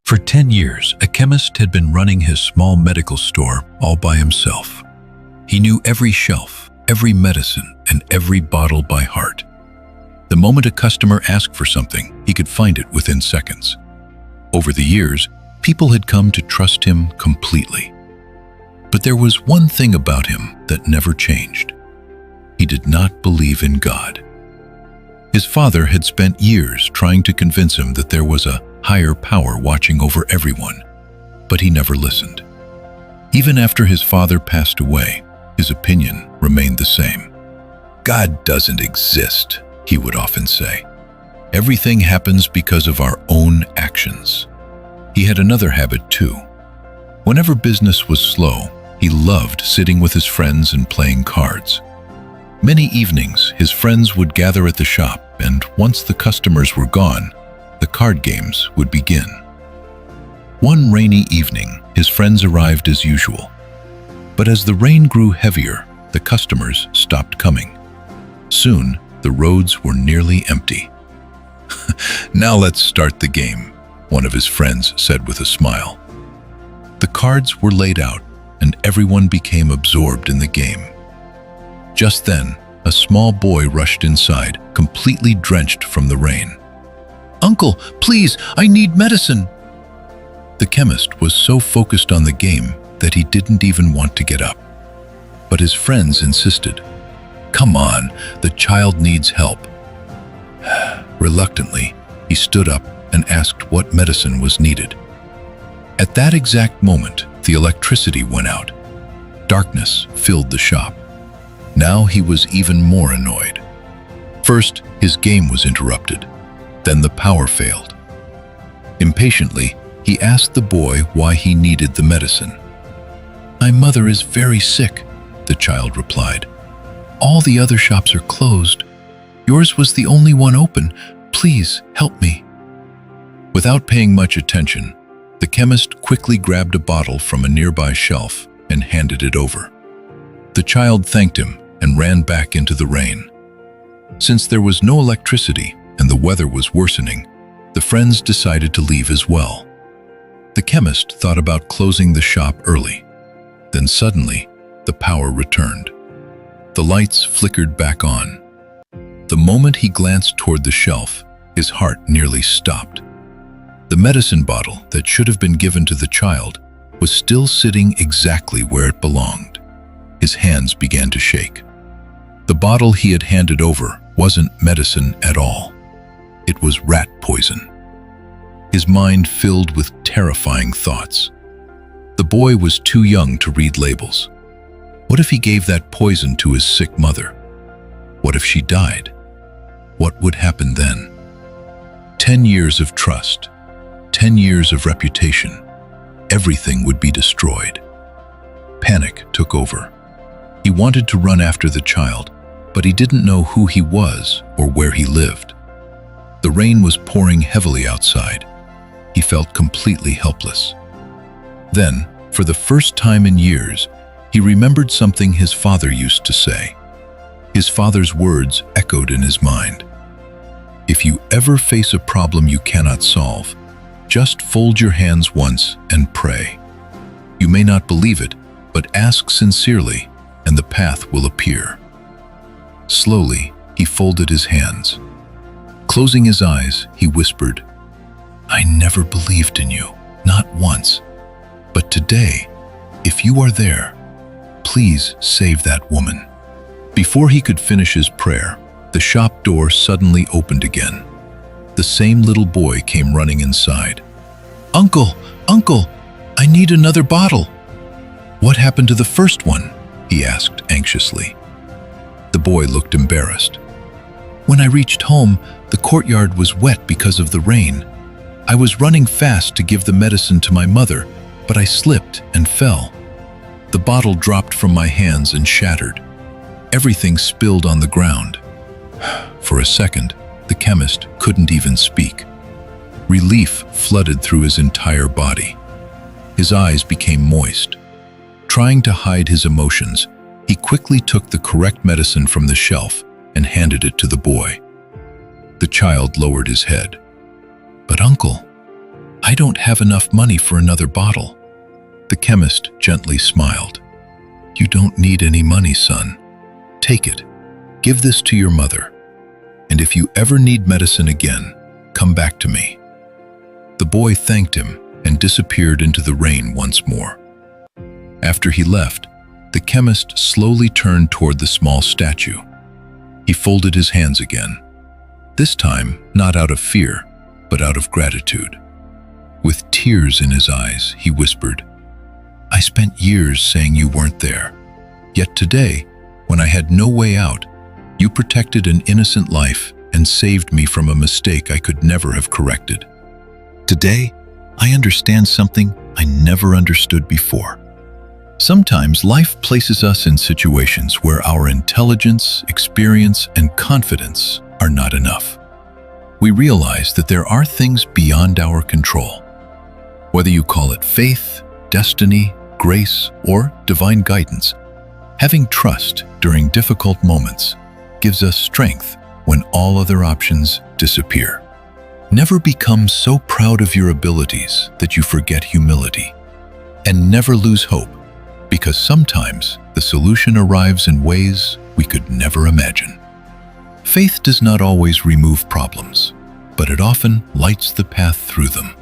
For 10 years, a chemist had been running his small medical store all by himself. He knew every shelf, every medicine, and every bottle by heart. The moment a customer asked for something, he could find it within seconds. Over the years, people had come to trust him completely. But there was one thing about him that never changed. He did not believe in God. His father had spent years trying to convince him that there was a higher power watching over everyone, but he never listened. Even after his father passed away, his opinion remained the same. God doesn't exist, he would often say. Everything happens because of our own actions. He had another habit too. Whenever business was slow, he loved sitting with his friends and playing cards. Many evenings, his friends would gather at the shop, and once the customers were gone, the card games would begin. One rainy evening, his friends arrived as usual. But as the rain grew heavier, the customers stopped coming. Soon, the roads were nearly empty. "Now let's start the game," one of his friends said with a smile. The cards were laid out, and everyone became absorbed in the game. Just then, a small boy rushed inside, completely drenched from the rain. "Uncle, please, I need medicine." The chemist was so focused on the game that he didn't even want to get up. But his friends insisted. "Come on, the child needs help." Reluctantly, he stood up and asked what medicine was needed. At that exact moment, the electricity went out. Darkness filled the shop. Now he was even more annoyed. First, his game was interrupted. Then the power failed. Impatiently, he asked the boy why he needed the medicine. "My mother is very sick," the child replied. "All the other shops are closed. Yours was the only one open. Please help me." Without paying much attention, the chemist quickly grabbed a bottle from a nearby shelf and handed it over. The child thanked him and ran back into the rain. Since there was no electricity and the weather was worsening, the friends decided to leave as well. The chemist thought about closing the shop early. Then suddenly, the power returned. The lights flickered back on. The moment he glanced toward the shelf, his heart nearly stopped. The medicine bottle that should have been given to the child was still sitting exactly where it belonged. His hands began to shake. The bottle he had handed over wasn't medicine at all. It was rat poison. His mind filled with terrifying thoughts. The boy was too young to read labels. What if he gave that poison to his sick mother? What if she died? What would happen then? 10 years of trust, 10 years of reputation, everything would be destroyed. Panic took over. He wanted to run after the child, but he didn't know who he was or where he lived. The rain was pouring heavily outside. He felt completely helpless. Then, for the first time in years, he remembered something his father used to say. His father's words echoed in his mind. "If you ever face a problem you cannot solve, just fold your hands once and pray. You may not believe it, but ask sincerely, and the path will appear." Slowly, he folded his hands. Closing his eyes, he whispered, "I never believed in you, not once. But today, if you are there, please save that woman." Before he could finish his prayer, the shop door suddenly opened again. The same little boy came running inside. "Uncle, Uncle, I need another bottle." "What happened to the first one?" he asked anxiously. The boy looked embarrassed. "When I reached home, the courtyard was wet because of the rain. I was running fast to give the medicine to my mother, but I slipped and fell. The bottle dropped from my hands and shattered. Everything spilled on the ground." For a second, the chemist couldn't even speak. Relief flooded through his entire body. His eyes became moist. Trying to hide his emotions, he quickly took the correct medicine from the shelf and handed it to the boy. The child lowered his head. "But uncle, I don't have enough money for another bottle. The chemist gently smiled. You don't need any money, son. Take it. Give this to your mother. And if you ever need medicine again, come back to me. The boy thanked him and disappeared into the rain once more. After he left, the chemist slowly turned toward the small statue. He folded his hands again, this time not out of fear, but out of gratitude. With tears in his eyes, he whispered, I spent years saying you weren't there. Yet today, when I had no way out, you protected an innocent life and saved me from a mistake I could never have corrected. Today, I understand something I never understood before. Sometimes life places us in situations where our intelligence, experience, and confidence are not enough. We realize that there are things beyond our control. Whether you call it faith, destiny, grace, or divine guidance, having trust during difficult moments gives us strength when all other options disappear. Never become so proud of your abilities that you forget humility. And never lose hope, because sometimes the solution arrives in ways we could never imagine. Faith does not always remove problems, but it often lights the path through them.